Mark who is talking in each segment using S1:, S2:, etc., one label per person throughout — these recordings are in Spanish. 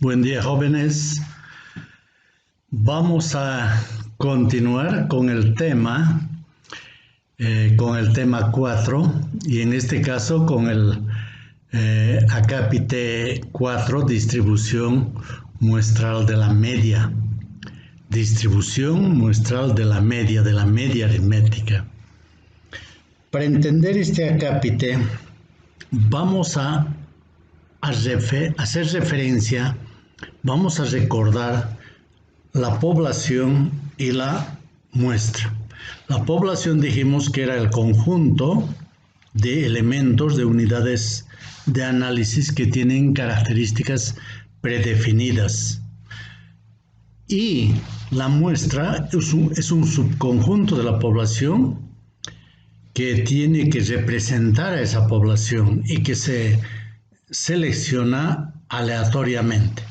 S1: Buen día, jóvenes. Vamos a continuar con el tema 4 y en este caso con el acápite 4, distribución muestral de la media. Distribución muestral de la media aritmética. Para entender este acápite, vamos a hacer referencia, vamos a recordar la población y la muestra. La población dijimos que era el conjunto de elementos, de unidades de análisis que tienen características predefinidas. Y la muestra es un subconjunto de la población que tiene que representar a esa población y que se selecciona aleatoriamente.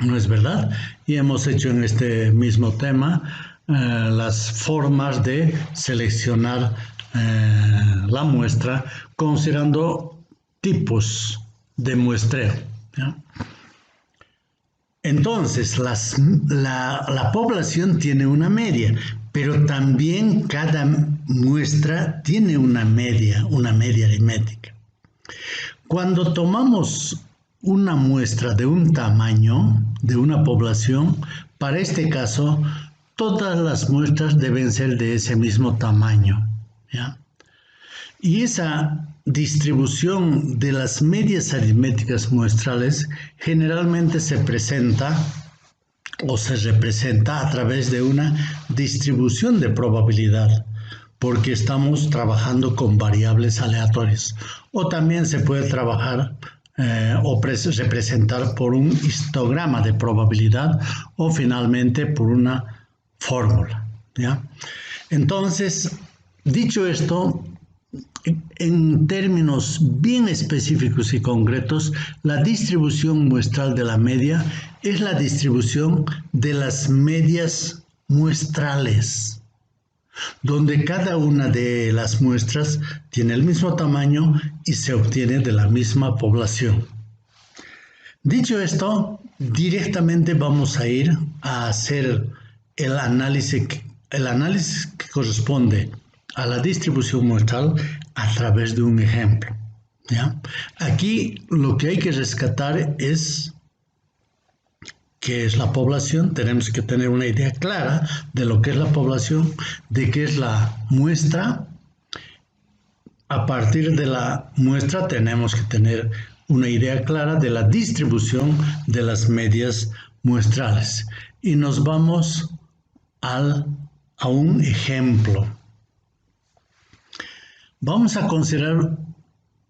S1: ¿No es verdad? Y hemos hecho en este mismo tema las formas de seleccionar la muestra considerando tipos de muestreo, ¿ya? Entonces, la población tiene una media, pero también cada muestra tiene una media aritmética. Cuando tomamos una muestra de un tamaño, de una población, para este caso, todas las muestras deben ser de ese mismo tamaño, ¿ya? Y esa distribución de las medias aritméticas muestrales generalmente se presenta o se representa a través de una distribución de probabilidad, porque estamos trabajando con variables aleatorias. O también se puede trabajar o representar por un histograma de probabilidad o finalmente por una fórmula, ¿ya? Entonces, dicho esto, en términos bien específicos y concretos, la distribución muestral de la media es la distribución de las medias muestrales, donde cada una de las muestras tiene el mismo tamaño y se obtiene de la misma población. Dicho esto, directamente vamos a ir a hacer el análisis que corresponde a la distribución muestral a través de un ejemplo, ¿ya? Aquí lo que hay que rescatar es qué es la población. Tenemos que tener una idea clara de lo que es la población, de qué es la muestra. A partir de la muestra tenemos que tener una idea clara de la distribución de las medias muestrales. Y nos vamos a un ejemplo. Vamos a considerar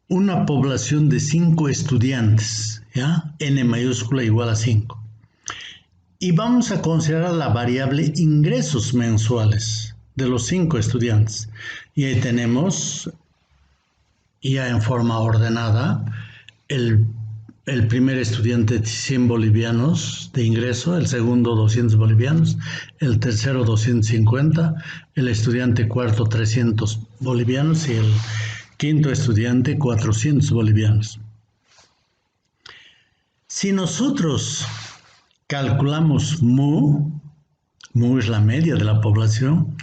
S1: una población de 5 estudiantes, ¿ya? N mayúscula igual a 5. Y vamos a considerar la variable ingresos mensuales de los 5 estudiantes. Y ahí tenemos, ya en forma ordenada, el primer estudiante 100 bolivianos de ingreso, el segundo 200 bolivianos, el tercero 250, el estudiante cuarto 300 bolivianos y el quinto estudiante 400 bolivianos. Si nosotros calculamos mu es la media de la población,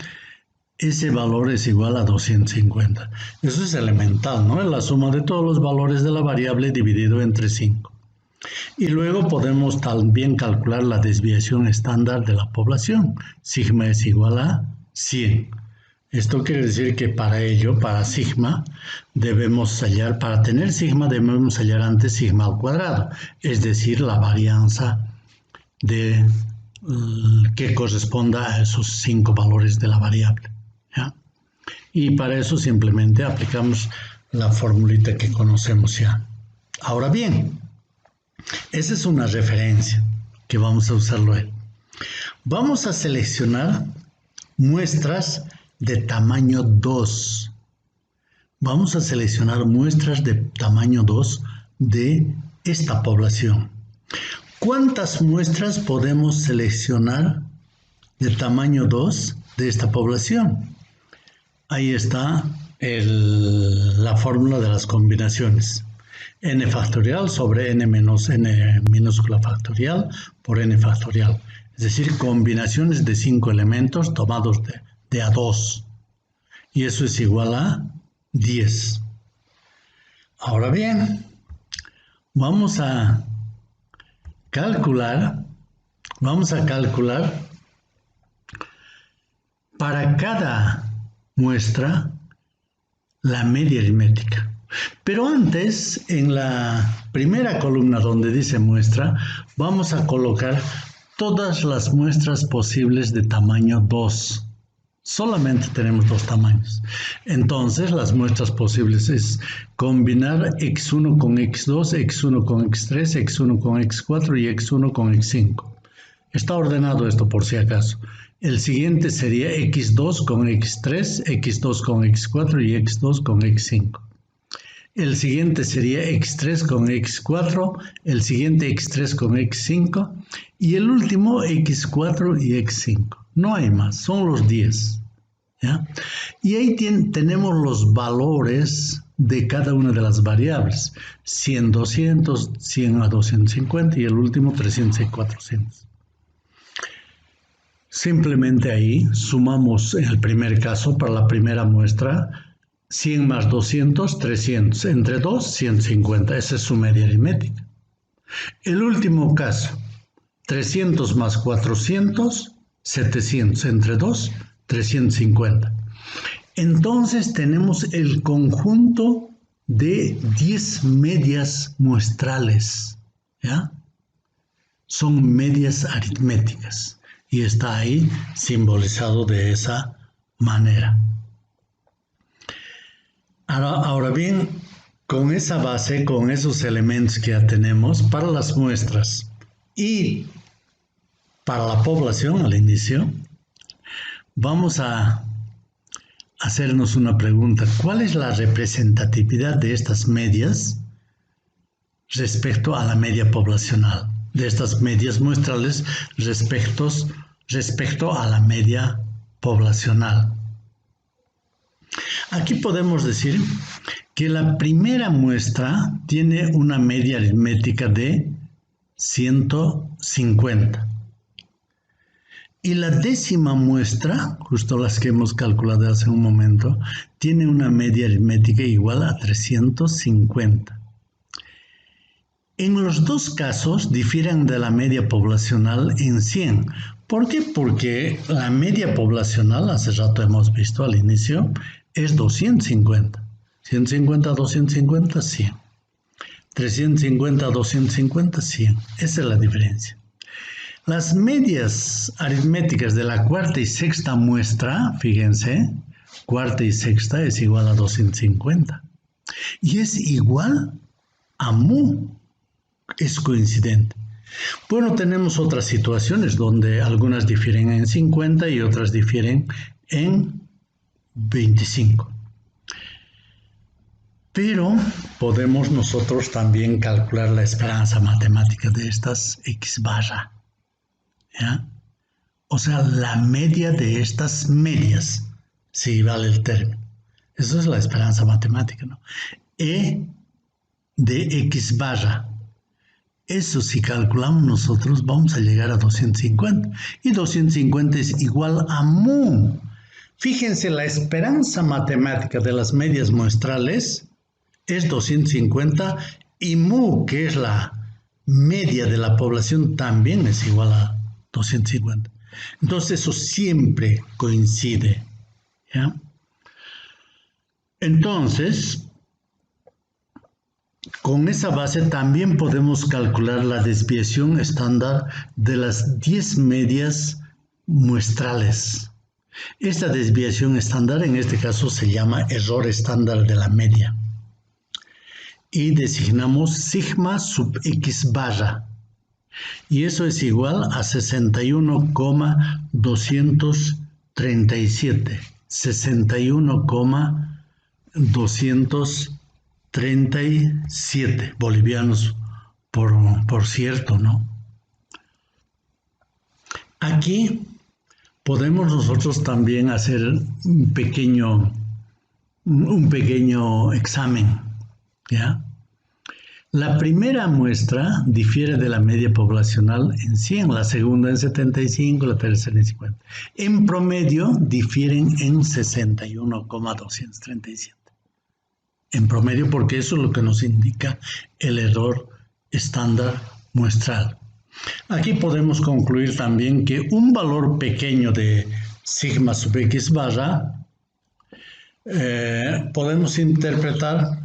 S1: ese valor es igual a 250. Eso es elemental, ¿no? Es la suma de todos los valores de la variable dividido entre 5. Y luego podemos también calcular la desviación estándar de la población. Sigma es igual a 100. Esto quiere decir que para sigma, para tener sigma debemos hallar antes sigma al cuadrado, es decir, la varianza que corresponda a esos 5 valores de la variable, ¿ya? Y para eso simplemente aplicamos la formulita que conocemos ya. Ahora bien, esa es una referencia que vamos a usar luego. Vamos a seleccionar muestras de tamaño 2. Vamos a seleccionar muestras de tamaño 2 de esta población. ¿Cuántas muestras podemos seleccionar de tamaño 2 de esta población? Ahí está la fórmula de las combinaciones. n factorial sobre n menos n minúscula factorial por n factorial. Es decir, combinaciones de 5 elementos tomados de a 2. Y eso es igual a 10. Ahora bien, vamos a calcular para cada muestra la media aritmética. Pero antes, en la primera columna donde dice muestra, vamos a colocar todas las muestras posibles de tamaño 2. Solamente tenemos 2 tamaños. Entonces, las muestras posibles es combinar x1 con x2, x1 con x3, x1 con x4 y x1 con x5. Está ordenado esto por si acaso. El siguiente sería x2 con x3, x2 con x4 y x2 con x5. El siguiente sería x3 con x4, el siguiente x3 con x5 y el último x4 y x5. No hay más, son los 10. ¿Ya? Y ahí tenemos los valores de cada una de las variables. 100, 200, 100 a 250 y el último 300 y 400. Simplemente ahí sumamos en el primer caso, para la primera muestra, 100 más 200, 300. Entre 2, 150. Esa es su media aritmética. El último caso, 300 más 400, 700. Entre 2, 350. Entonces tenemos el conjunto de 10 medias muestrales. ¿Ya? Son medias aritméticas. Y está ahí simbolizado de esa manera. Ahora bien, con esa base, con esos elementos que ya tenemos para las muestras y para la población al inicio, vamos a hacernos una pregunta. ¿Cuál es la representatividad de estas medias respecto a la media poblacional? De estas medias muestrales respecto a la media poblacional. Aquí podemos decir que la primera muestra tiene una media aritmética de 150. Y la décima muestra, justo las que hemos calculado hace un momento, tiene una media aritmética igual a 350. En los dos casos difieren de la media poblacional en 100. ¿Por qué? Porque la media poblacional, hace rato hemos visto al inicio, es 250. 150 a 250, 100. 350 a 250, 100. Esa es la diferencia. Las medias aritméticas de la cuarta y sexta muestra, fíjense, cuarta y sexta es igual a 250. Y es igual a mu. Es coincidente. Bueno, tenemos otras situaciones donde algunas difieren en 50 y otras difieren en 25. Pero podemos nosotros también calcular la esperanza matemática de estas x barra. ¿Ya? O sea, la media de estas medias, si vale el término. Eso es la esperanza matemática, ¿no? E de x barra. Eso si calculamos nosotros vamos a llegar a 250. Y 250 es igual a mu. Fíjense, la esperanza matemática de las medias muestrales es 250 y mu, que es la media de la población, también es igual a 250. Entonces eso siempre coincide. ¿Ya? Entonces, con esa base también podemos calcular la desviación estándar de las 10 medias muestrales. Esta desviación estándar en este caso se llama error estándar de la media. Y designamos sigma sub x barra. Y eso es igual a 61,237. 61,237 bolivianos por cierto, ¿no? Aquí podemos nosotros también hacer un pequeño examen, ¿ya? La primera muestra difiere de la media poblacional en 100, la segunda en 75, la tercera en 50. En promedio difieren en 61,237. En promedio, porque eso es lo que nos indica el error estándar muestral. Aquí podemos concluir también que un valor pequeño de sigma sub x barra podemos interpretar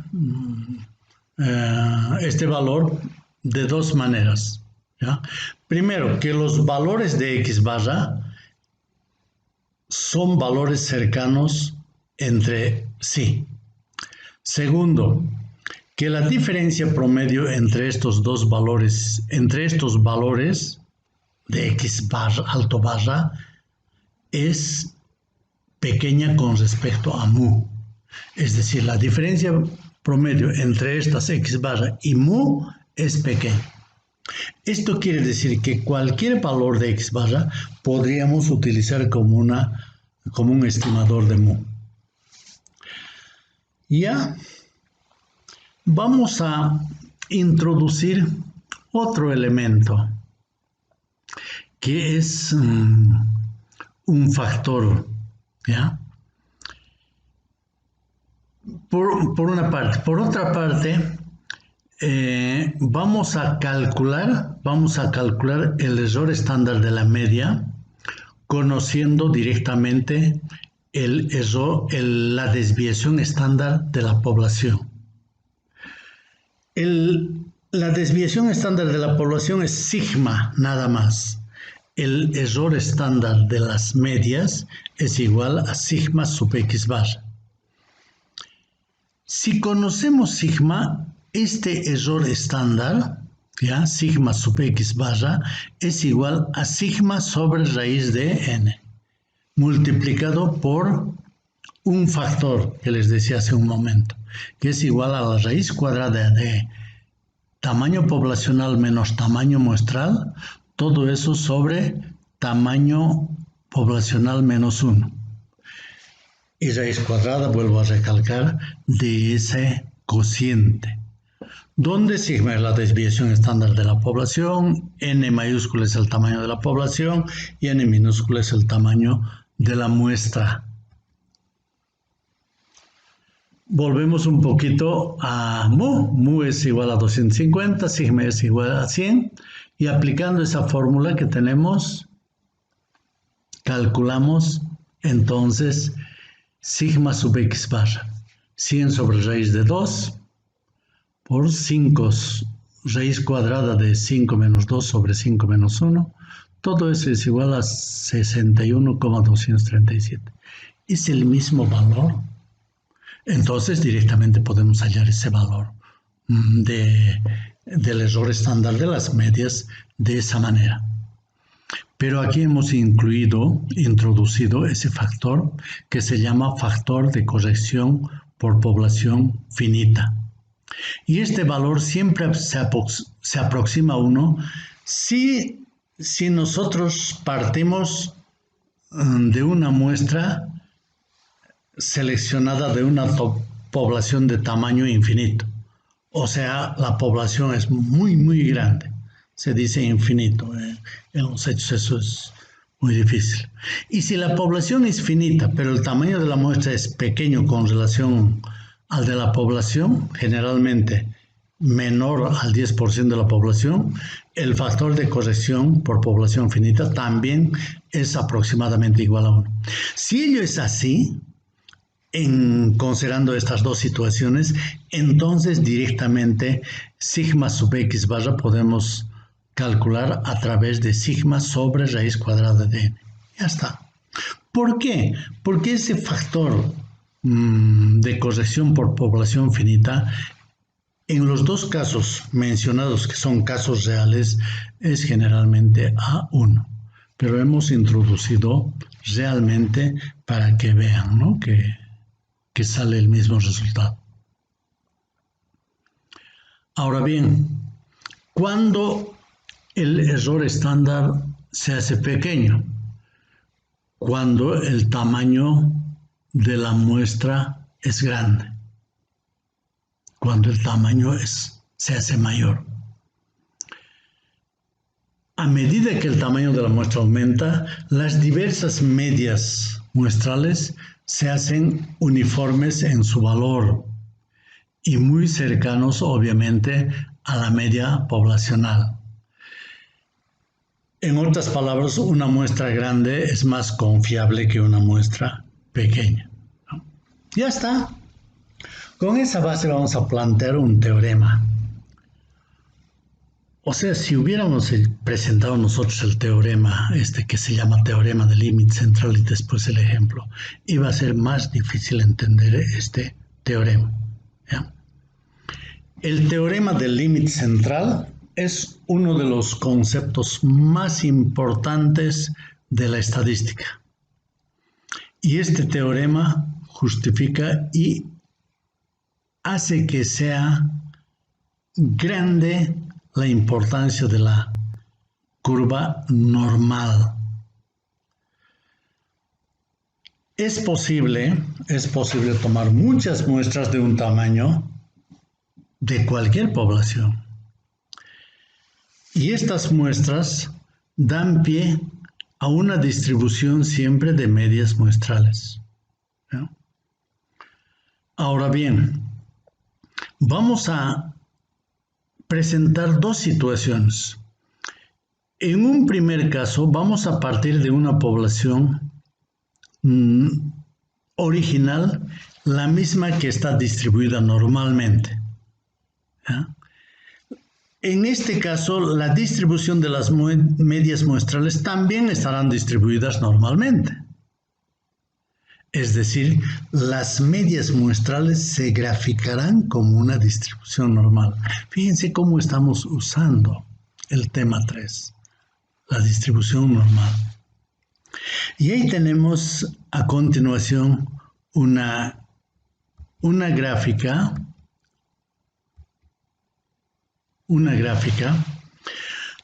S1: este valor de dos maneras, ¿ya? Primero, que los valores de x barra son valores cercanos entre sí. Segundo, que la diferencia promedio entre estos dos valores, de x barra, alto barra, es pequeña con respecto a mu. Es decir, la diferencia promedio entre estas x barra y mu es pequeña. Esto quiere decir que cualquier valor de x barra podríamos utilizar como un estimador de mu. Ya vamos a introducir otro elemento que es un factor, ¿ya? Por una parte. Por otra parte, vamos a calcular el error estándar de la media conociendo directamente la desviación estándar de la población. La desviación estándar de la población es sigma nada más. El error estándar de las medias es igual a sigma sub x barra. Si conocemos sigma, este error estándar, ¿ya? Sigma sub x barra, es igual a sigma sobre raíz de n, multiplicado por un factor que les decía hace un momento, que es igual a la raíz cuadrada de tamaño poblacional menos tamaño muestral, todo eso sobre tamaño poblacional menos 1. Y raíz cuadrada, vuelvo a recalcar, de ese cociente, donde sigma es la desviación estándar de la población, n mayúscula es el tamaño de la población y n minúscula es el tamaño de la muestra. Volvemos un poquito a mu. Mu es igual a 250, sigma es igual a 100. Y aplicando esa fórmula que tenemos, calculamos entonces sigma sub x barra. 100 sobre raíz de 2 por 5 raíz cuadrada de 5 menos 2 sobre 5 menos 1. Todo eso es igual a 61,237. Es el mismo valor. Entonces directamente podemos hallar ese valor del error estándar de las medias de esa manera. Pero aquí hemos introducido ese factor que se llama factor de corrección por población finita. Y este valor siempre se aproxima a 1 si nosotros partimos de una muestra seleccionada de una población de tamaño infinito. O sea, la población es muy, muy grande. Se dice infinito. En los hechos eso es muy difícil. Y si la población es finita, pero el tamaño de la muestra es pequeño con relación al de la población, generalmente menor al 10% de la población, el factor de corrección por población finita también es aproximadamente igual a 1. Si ello es así, considerando estas dos situaciones, entonces directamente sigma sub x barra podemos calcular a través de sigma sobre raíz cuadrada de n. Ya está. ¿Por qué? Porque ese factor de corrección por población finita, en los dos casos mencionados, que son casos reales, es generalmente A1. Pero hemos introducido realmente para que vean, ¿no?, que sale el mismo resultado. Ahora bien, ¿cuándo el error estándar se hace pequeño? Cuando el tamaño de la muestra es grande. Cuando el tamaño es se hace mayor. A medida que el tamaño de la muestra aumenta, las diversas medias muestrales se hacen uniformes en su valor y muy cercanos, obviamente, a la media poblacional. En otras palabras, una muestra grande es más confiable que una muestra pequeña, ¿no? Ya está. Con esa base vamos a plantear un teorema. O sea, si hubiéramos presentado nosotros el teorema, que se llama teorema del límite central y después el ejemplo, iba a ser más difícil entender este teorema, ¿ya? El teorema del límite central es uno de los conceptos más importantes de la estadística. Y este teorema justifica y hace que sea grande la importancia de la curva normal. Es posible tomar muchas muestras de un tamaño de cualquier población. Y estas muestras dan pie a una distribución siempre de medias muestrales, ¿no? Ahora bien, vamos a presentar dos situaciones. En un primer caso, vamos a partir de una población original, la misma que está distribuida normalmente, ¿ya? En este caso, la distribución de las medias muestrales también estarán distribuidas normalmente. Es decir, las medias muestrales se graficarán como una distribución normal. Fíjense cómo estamos usando el tema 3, la distribución normal. Y ahí tenemos a continuación una gráfica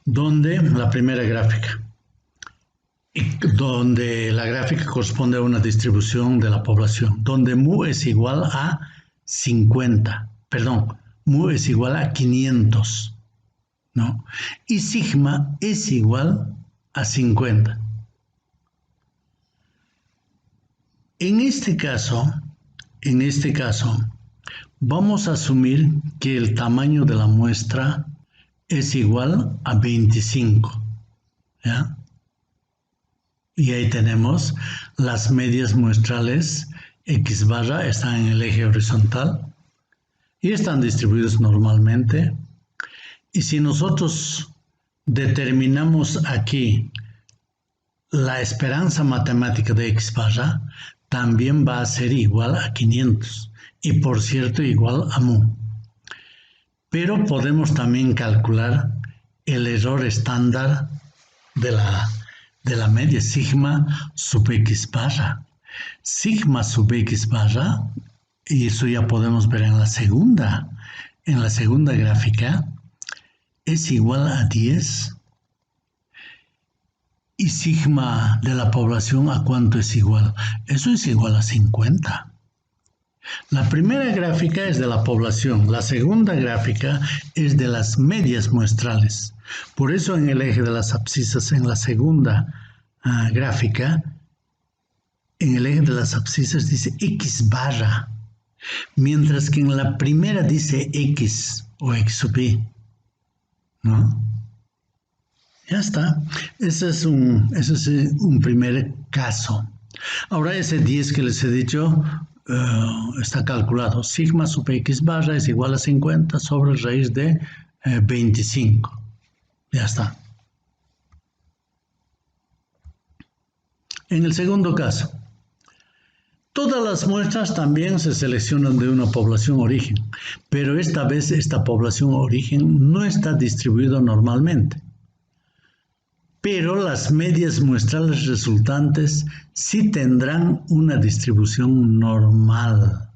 S1: donde la primera gráfica, donde la gráfica corresponde a una distribución de la población, donde mu es igual a 500, ¿no? Y sigma es igual a 50. En este caso, vamos a asumir que el tamaño de la muestra es igual a 25, ¿ya? Y ahí tenemos las medias muestrales X barra están en el eje horizontal y están distribuidas normalmente. Y si nosotros determinamos aquí la esperanza matemática de X barra, también va a ser igual a 500 y por cierto igual a mu. Pero podemos también calcular el error estándar de la media, sigma sub X barra. Sigma sub X barra, y eso ya podemos ver en la segunda gráfica, es igual a 10. ¿Y sigma de la población a cuánto es igual? Eso es igual a 50. La primera gráfica es de la población, la segunda gráfica es de las medias muestrales. Por eso en el eje de las abscisas, en la segunda gráfica, en el eje de las abscisas dice X barra, mientras que en la primera dice X o X sub I, ¿no? Ya está. Ese es un primer caso. Ahora ese 10 que les he dicho está calculado. Sigma sub X barra es igual a 50 sobre raíz de 25. Ya está. En el segundo caso, todas las muestras también se seleccionan de una población origen, pero esta vez esta población origen no está distribuida normalmente. Pero las medias muestrales resultantes sí tendrán una distribución normal.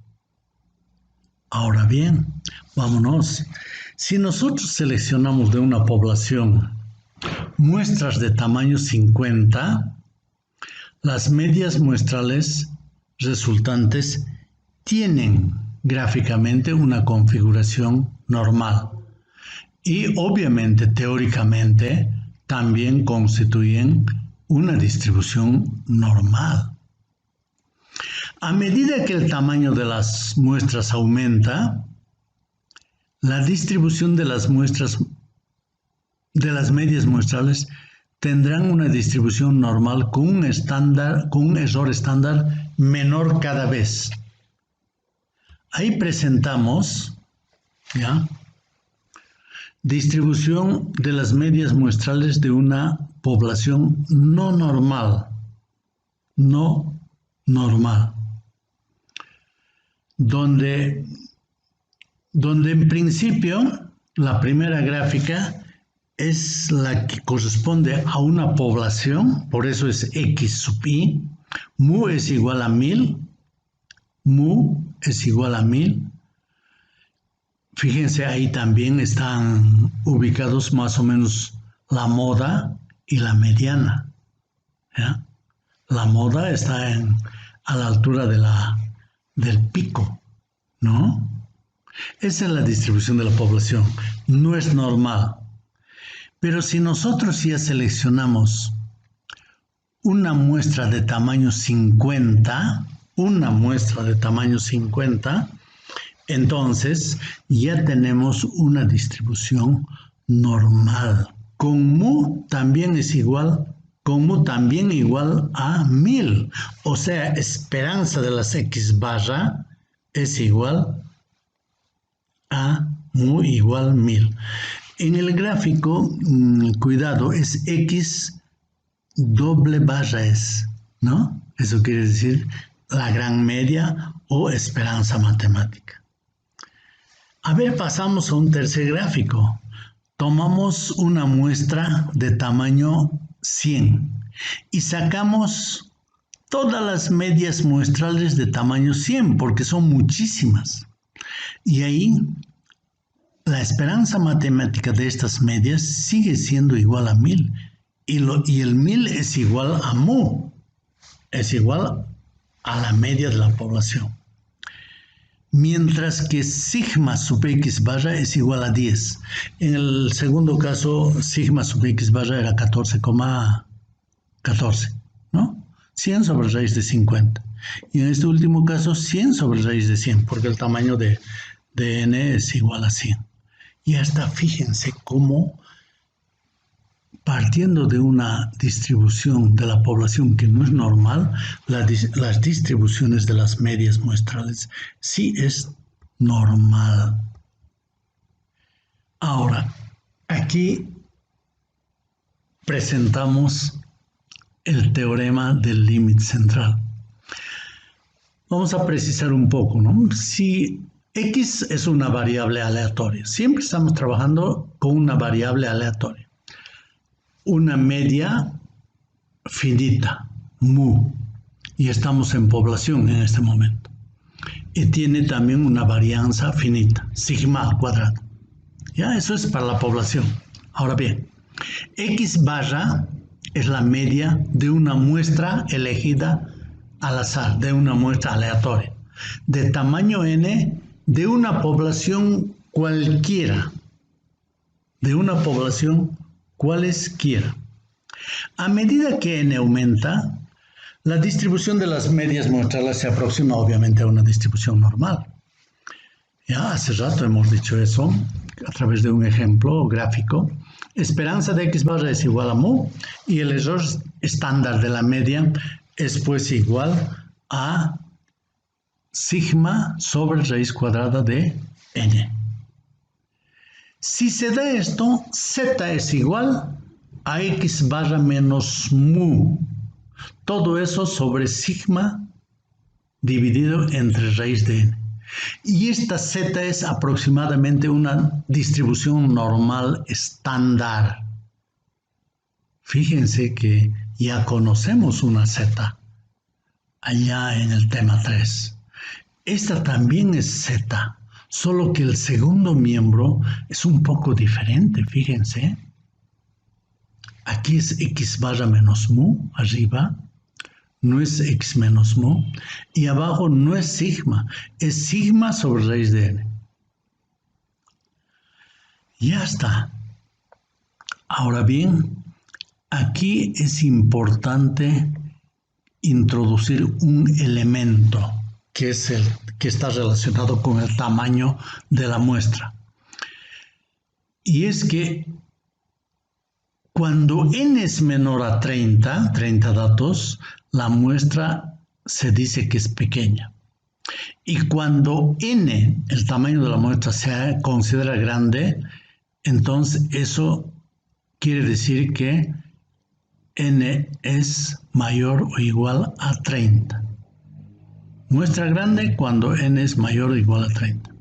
S1: Ahora bien, vámonos. Si nosotros seleccionamos de una población muestras de tamaño 50, las medias muestrales resultantes tienen gráficamente una configuración normal. y obviamente teóricamente también constituyen una distribución normal. A medida que el tamaño de las muestras aumenta, la distribución de las muestras de las medias muestrales tendrán una distribución normal con un error estándar menor cada vez. Ahí presentamos, ¿ya?, distribución de las medias muestrales de una población no normal, donde en principio la primera gráfica es la que corresponde a una población, por eso es X sub I, mu es igual a 1000, Fíjense, ahí también están ubicados más o menos la moda y la mediana, ¿ya? La moda está a la altura del pico, ¿no? Esa es la distribución de la población, no es normal. Pero si nosotros ya seleccionamos una muestra de tamaño 50, entonces ya tenemos una distribución normal. Con mu también igual a 1000. O sea, esperanza de las X barra es igual a mu igual 1000. En el gráfico, cuidado, es X doble barra es, ¿no? Eso quiere decir la gran media o esperanza matemática. A ver, pasamos a un tercer gráfico. Tomamos una muestra de tamaño 100 y sacamos todas las medias muestrales de tamaño 100 porque son muchísimas. Y ahí la esperanza matemática de estas medias sigue siendo igual a 1000 y el 1000 es igual a mu, es igual a la media de la población. Mientras que sigma sub X barra es igual a 10. En el segundo caso, sigma sub X barra era 14,14, ¿no? 100 sobre raíz de 50. Y en este último caso, 100 sobre raíz de 100, porque el tamaño de n es igual a 100. Y hasta fíjense cómo, partiendo de una distribución de la población que no es normal, las distribuciones de las medias muestrales sí es normal. Ahora, aquí presentamos el teorema del límite central. Vamos a precisar un poco, ¿no? Si X es una variable aleatoria, siempre estamos trabajando con una variable aleatoria. Una media finita, mu, y estamos en población en este momento. Y tiene también una varianza finita, sigma al cuadrado. Ya, eso es para la población. Ahora bien, X barra es la media de una muestra elegida al azar, de una muestra aleatoria, de tamaño n, de una población cualquiera, cualesquiera. A medida que n aumenta, la distribución de las medias muestrales se aproxima obviamente a una distribución normal. Ya hace rato hemos dicho eso a través de un ejemplo gráfico. Esperanza de X barra es igual a mu y el error estándar de la media es pues igual a sigma sobre raíz cuadrada de n. Si se da esto, z es igual a X barra menos mu. Todo eso sobre sigma dividido entre raíz de n. Y esta z es aproximadamente una distribución normal estándar. Fíjense que ya conocemos una z allá en el tema 3. Esta también es z, solo que el segundo miembro es un poco diferente, fíjense. Aquí es X barra menos mu, arriba, no es X menos mu, y abajo no es sigma, es sigma sobre raíz de n. Ya está. Ahora bien, aquí es importante introducir un elemento que es el que está relacionado con el tamaño de la muestra. Y es que cuando n es menor a 30 datos, la muestra se dice que es pequeña. Y cuando n, el tamaño de la muestra, se considera grande, entonces eso quiere decir que n es mayor o igual a 30. Muestra grande cuando n es mayor o igual a 30.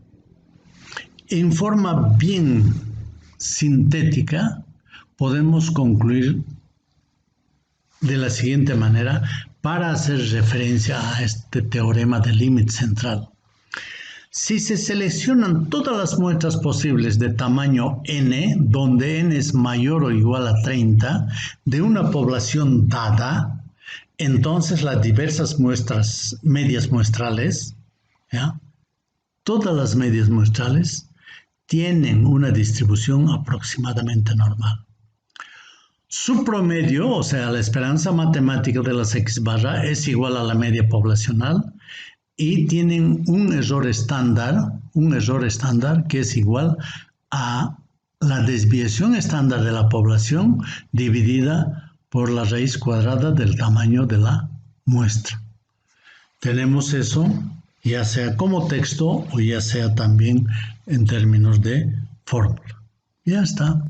S1: En forma bien sintética, podemos concluir de la siguiente manera para hacer referencia a este teorema del límite central. Si se seleccionan todas las muestras posibles de tamaño n, donde n es mayor o igual a 30, de una población dada, entonces las diversas medias muestrales, ¿ya? Todas las medias muestrales tienen una distribución aproximadamente normal. Su promedio, o sea, la esperanza matemática de las X barra es igual a la media poblacional y tienen un error estándar que es igual a la desviación estándar de la población dividida por la raíz cuadrada del tamaño de la muestra. Tenemos eso ya sea como texto o ya sea también en términos de fórmula. Ya está.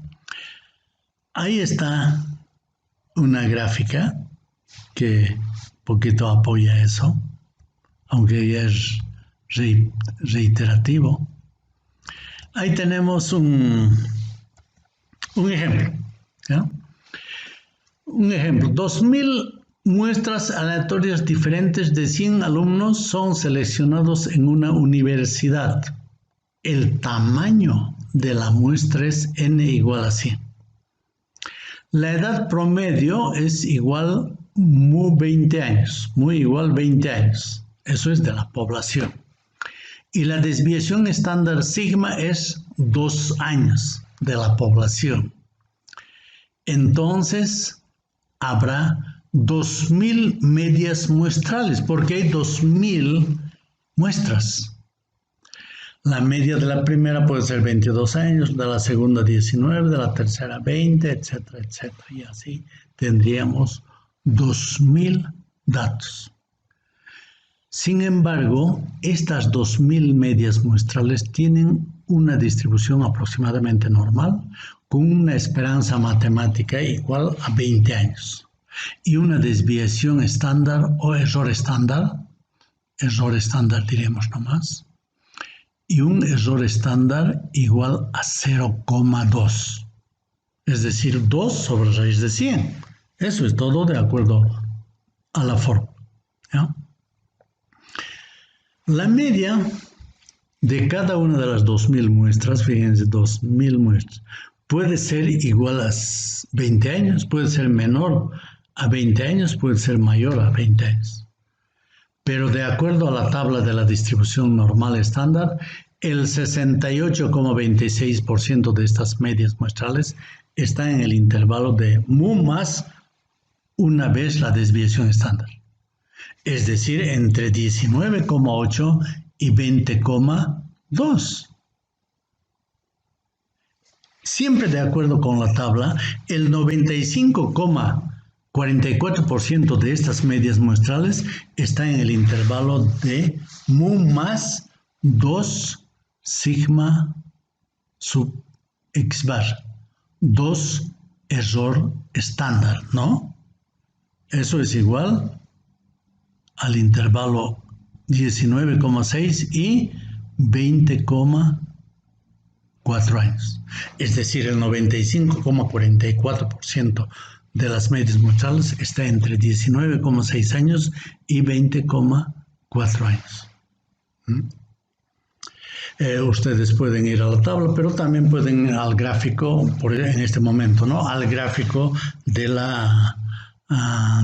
S1: Ahí está una gráfica que un poquito apoya eso, aunque ya es reiterativo. Ahí tenemos un ejemplo, ¿ya? Un ejemplo, 2000 muestras aleatorias diferentes de 100 alumnos son seleccionados en una universidad. El tamaño de la muestra es n igual a 100. La edad promedio es igual mu 20 años, muy igual 20 años. Eso es de la población. Y la desviación estándar sigma es 2 años de la población. Entonces, habrá 2000 medias muestrales, porque hay 2000 muestras. La media de la primera puede ser 22 años, de la segunda 19, de la tercera 20, etcétera, etcétera. Y así tendríamos 2000 datos. Sin embargo, estas 2000 medias muestrales tienen una distribución aproximadamente normal, con una esperanza matemática igual a 20 años y una desviación estándar o error estándar diremos nomás, y un error estándar igual a 0,2, es decir, 2 sobre raíz de 100. Eso es todo de acuerdo a la fórmula, ¿ya? La media de cada una de las 2000 muestras, fíjense, 2000 muestras, puede ser igual a 20 años, puede ser menor a 20 años, puede ser mayor a 20 años. Pero de acuerdo a la tabla de la distribución normal estándar, el 68,26% de estas medias muestrales está en el intervalo de mu más una vez la desviación estándar. Es decir, entre 19,8 y 20,2. Siempre de acuerdo con la tabla, el 95,44% de estas medias muestrales está en el intervalo de mu más 2 sigma sub x bar. 2 error estándar, ¿no? Eso es igual al intervalo 19,6 y 20,4 años. Es decir, el 95,44% de las medias muestrales está entre 19,6 años y 20,4 años. Ustedes pueden ir a la tabla, pero también pueden ir al gráfico, en este momento, ¿no? Al gráfico de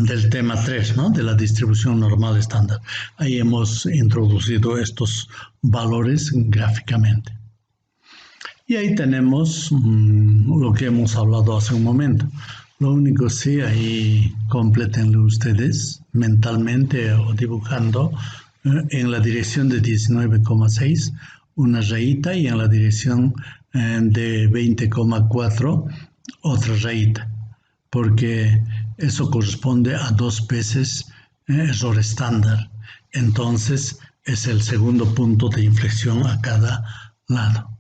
S1: del tema 3, ¿no? De la distribución normal estándar. Ahí hemos introducido estos valores gráficamente. Y ahí tenemos lo que hemos hablado hace un momento. Lo único sí, ahí complétenlo ustedes mentalmente o dibujando en la dirección de 19,6 una rayita y en la dirección de 20,4 otra rayita, porque eso corresponde a 2 veces error estándar. Entonces es el segundo punto de inflexión a cada lado.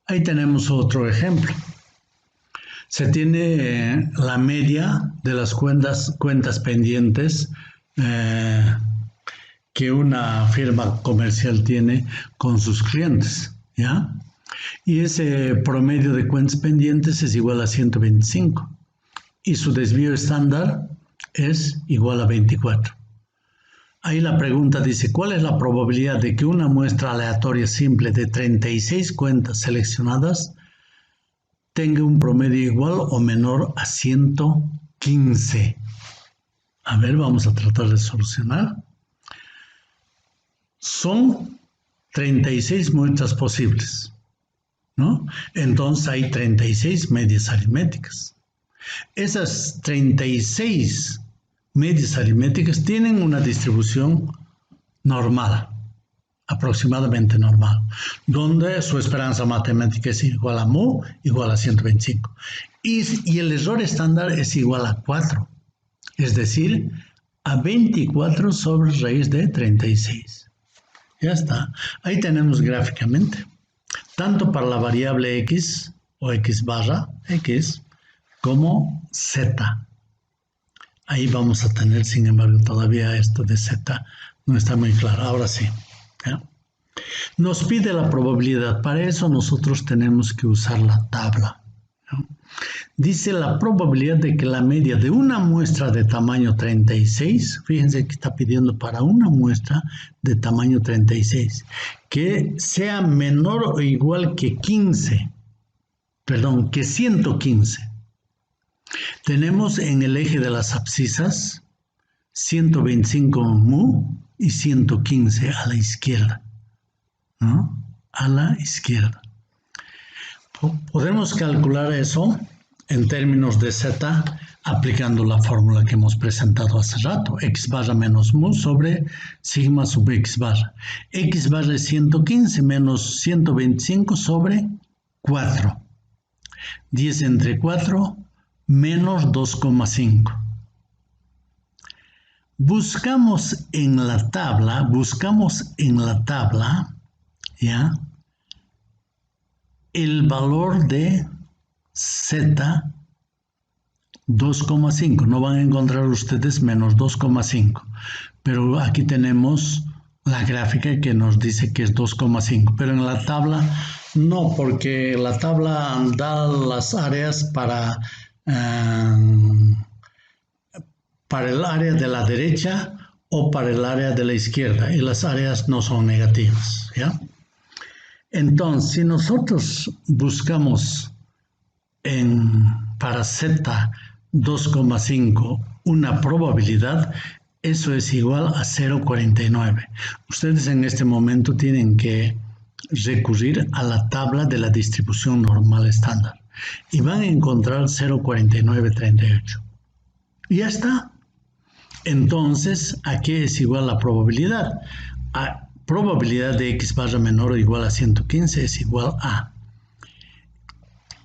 S1: Ahí tenemos otro ejemplo. Se tiene la media de las cuentas pendientes que una firma comercial tiene con sus clientes, ¿ya? Y ese promedio de cuentas pendientes es igual a 125 y su desvío estándar es igual a 24. Ahí la pregunta dice, ¿cuál es la probabilidad de que una muestra aleatoria simple de 36 cuentas seleccionadas tenga un promedio igual o menor a 115? A ver, vamos a tratar de solucionar. Son 36 muestras posibles, ¿no? Entonces hay 36 medias aritméticas. Esas 36 medias aritméticas tienen una distribución normal, aproximadamente normal, donde su esperanza matemática es igual a mu, igual a 125. Y el error estándar es igual a 4, es decir, a 24 sobre raíz de 36. Ya está. Ahí tenemos gráficamente, tanto para la variable x o x barra x, como z. Ahí vamos a tener, sin embargo, todavía esto de z no está muy claro. Ahora sí. ¿Ya? Nos pide la probabilidad. Para eso nosotros tenemos que usar la tabla, ¿no? Dice la probabilidad de que la media de una muestra de tamaño 36, fíjense que está pidiendo para una muestra de tamaño 36, que sea menor o igual que 115. Tenemos en el eje de las abscisas 125 mu y 115 a la izquierda, ¿no? A la izquierda. Podemos calcular eso en términos de z aplicando la fórmula que hemos presentado hace rato, x barra menos mu sobre sigma sub x barra. X barra es 115 menos 125 sobre 4. 10 entre 4 menos 2,5. Buscamos en la tabla, ¿ya?, el valor de z 2,5. No van a encontrar ustedes menos 2,5, pero aquí tenemos la gráfica que nos dice que es 2,5, pero en la tabla no, porque la tabla da las áreas para el área de la derecha o para el área de la izquierda, y las áreas no son negativas, ¿ya? Entonces, si nosotros buscamos para z 2,5 una probabilidad, eso es igual a 0,49. Ustedes en este momento tienen que recurrir a la tabla de la distribución normal estándar y van a encontrar 0,4938. Y ya está. Entonces, ¿a qué es igual la probabilidad? Probabilidad de x barra menor o igual a 115 es igual a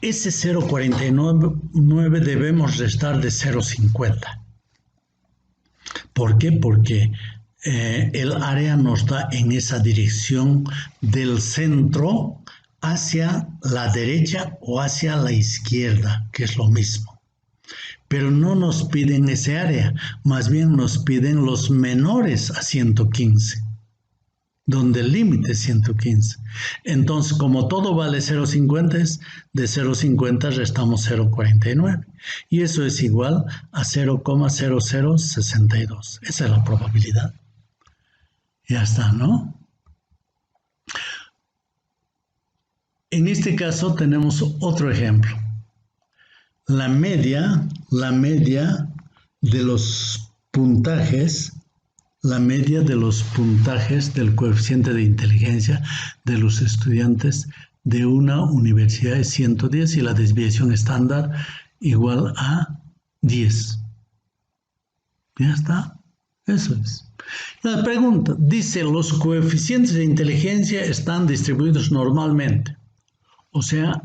S1: ese 0,49 debemos restar de 0,50. ¿Por qué? Porque el área nos da en esa dirección del centro hacia la derecha o hacia la izquierda, que es lo mismo. Pero no nos piden ese área, más bien nos piden los menores a 115. Donde el límite es 115. Entonces, como todo vale 0,50, de 0,50 restamos 0,49. Y eso es igual a 0,0062. Esa es la probabilidad. Ya está, ¿no? En este caso tenemos otro ejemplo. La media de los puntajes la media de los puntajes del coeficiente de inteligencia de los estudiantes de una universidad es 110 y la desviación estándar igual a 10. Ya está, eso es. La pregunta dice, los coeficientes de inteligencia están distribuidos normalmente. O sea,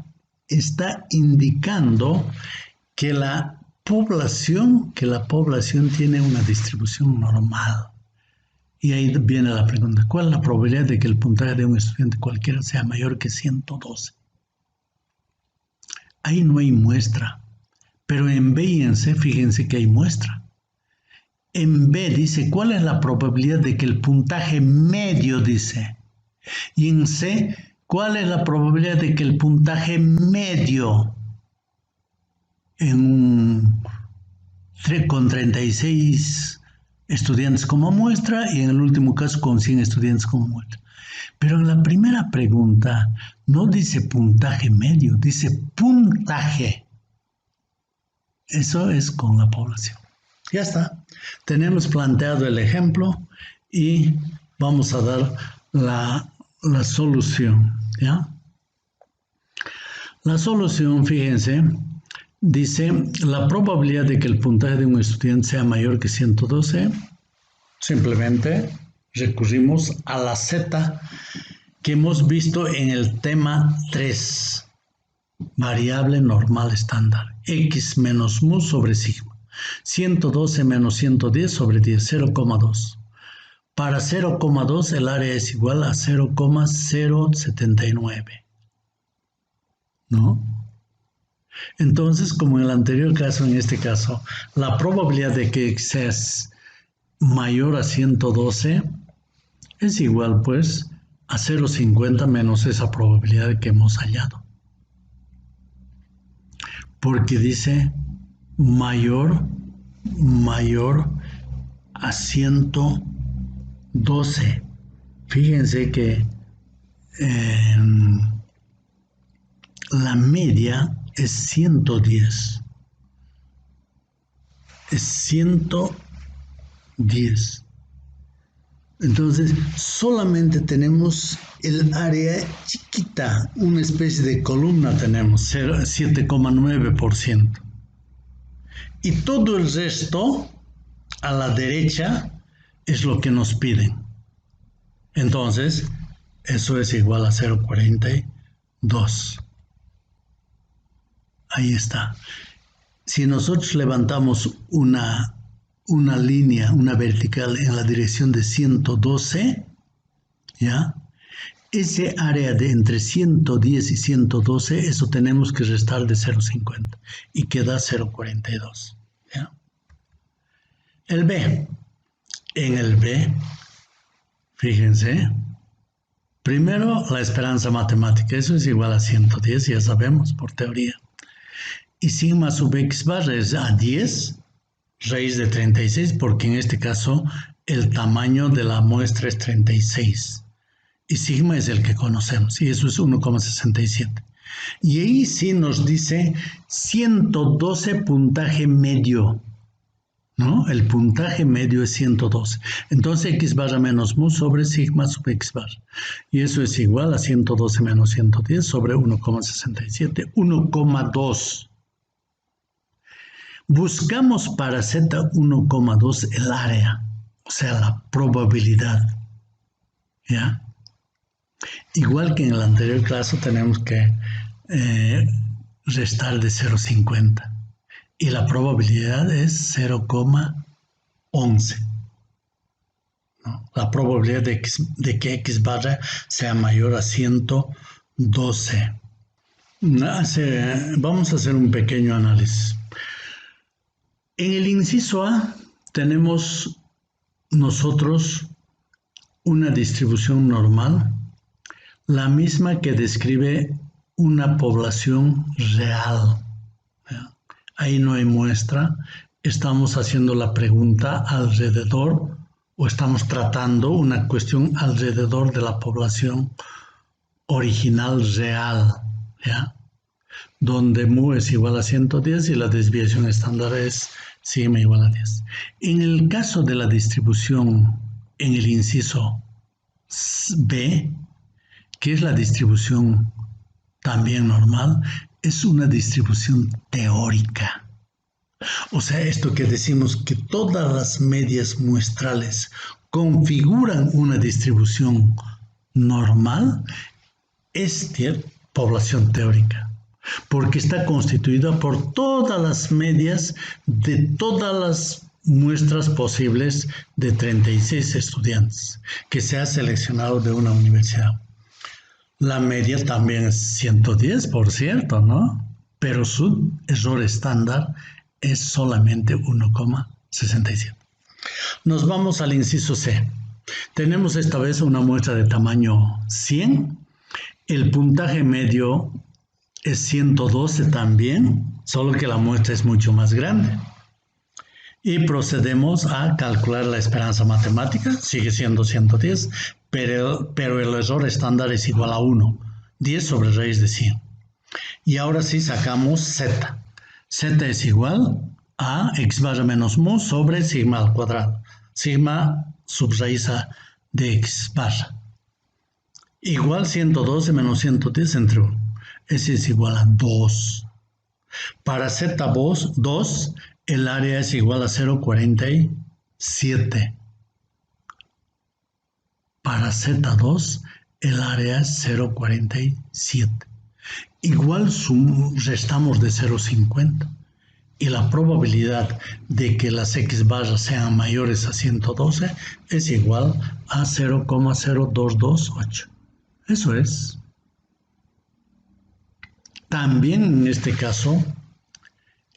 S1: está indicando que la población tiene una distribución normal. Y ahí viene la pregunta, ¿cuál es la probabilidad de que el puntaje de un estudiante cualquiera sea mayor que 112? Ahí no hay muestra, pero en B y en C fíjense que hay muestra. En B dice, ¿cuál es la probabilidad de que el puntaje medio dice? Y en C, ¿cuál es la probabilidad de que el puntaje medio con 36 estudiantes como muestra y en el último caso con 100 estudiantes como muestra? Pero en la primera pregunta no dice puntaje medio, dice puntaje. Eso es con la población. Ya está. Tenemos planteado el ejemplo y vamos a dar la solución. ¿Ya? La solución, fíjense, dice la probabilidad de que el puntaje de un estudiante sea mayor que 112. Simplemente recurrimos a la Z que hemos visto en el tema 3. Variable normal estándar. X menos mu sobre sigma. 112 menos 110 sobre 10, 0,2. Para 0,2 el área es igual a 0,079. ¿No? Entonces, como en el anterior caso, en este caso, la probabilidad de que X sea mayor a 112 es igual, pues, a 0,50 menos esa probabilidad que hemos hallado. Porque dice mayor a 112. Fíjense que la media es 110. Es 110. Entonces, solamente tenemos el área chiquita, una especie de columna tenemos, 7,9%. Y todo el resto, a la derecha, es lo que nos piden. Entonces, eso es igual a 0,42. Ahí está. Si nosotros levantamos una línea, una vertical en la dirección de 112, ¿ya? Ese área de entre 110 y 112, eso tenemos que restar de 0,50 y queda 0,42. ¿Ya? El B. En el B, fíjense, primero la esperanza matemática, eso es igual a 110, ya sabemos por teoría. Y sigma sub x bar es a 10 raíz de 36, porque en este caso el tamaño de la muestra es 36. Y sigma es el que conocemos, y eso es 1,67. Y ahí sí nos dice 112 puntaje medio, ¿no? El puntaje medio es 112. Entonces x barra menos mu sobre sigma sub x bar. Y eso es igual a 112 menos 110 sobre 1,67, 1,2. Buscamos para Z 1,2 el área, o sea, la probabilidad. ¿Ya? Igual que en el anterior caso tenemos que restar de 0,50. Y la probabilidad es 0,11. ¿No? La probabilidad de que X barra sea mayor a 112. Vamos a hacer un pequeño análisis. En el inciso A tenemos nosotros una distribución normal, la misma que describe una población real. Ahí no hay muestra, estamos haciendo la pregunta alrededor o estamos tratando una cuestión alrededor de la población original real, ¿ya? Donde mu es igual a 110 y la desviación estándar es sigma igual a 10. En el caso de la distribución en el inciso B, que es la distribución también normal, es una distribución teórica. O sea, esto que decimos que todas las medias muestrales configuran una distribución normal, es población teórica, porque está constituida por todas las medias de todas las muestras posibles de 36 estudiantes que se ha seleccionado de una universidad. La media también es 110, por cierto, ¿no? Pero su error estándar es solamente 1,67. Nos vamos al inciso C. Tenemos esta vez una muestra de tamaño 100. El puntaje medio es 112 también, solo que la muestra es mucho más grande. Y procedemos a calcular la esperanza matemática, sigue siendo 110, pero el error estándar es igual a 1, 10 sobre raíz de 100. Y ahora sí sacamos z. Z es igual a x barra menos mu sobre sigma al cuadrado. Sigma subraíz de x barra. Igual 112 menos 110 entre 1. Ese es igual a 2. Para z2, el área es igual a 0,47. Para z2, el área es 0,47. Igual restamos de 0,50. Y la probabilidad de que las x barras sean mayores a 112 es igual a 0,0228. Eso es. También en este caso,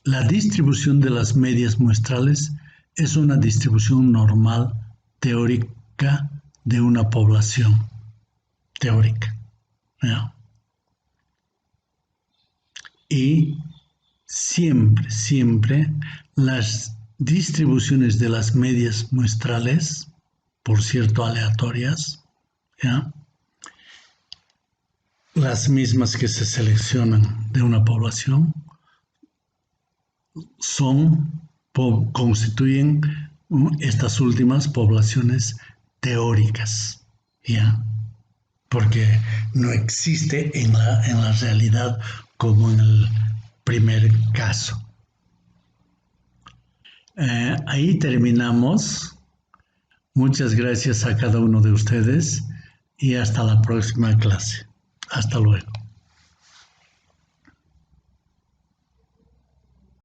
S1: la distribución de las medias muestrales es una distribución normal teórica de una población teórica. ¿No? Y siempre las distribuciones de las medias muestrales, por cierto aleatorias, ¿ya? Las mismas que se seleccionan de una población, constituyen estas últimas poblaciones teóricas, ¿ya? Porque no existe en la realidad como en el primer caso. Ahí terminamos. Muchas gracias a cada uno de ustedes y hasta la próxima clase. Hasta luego.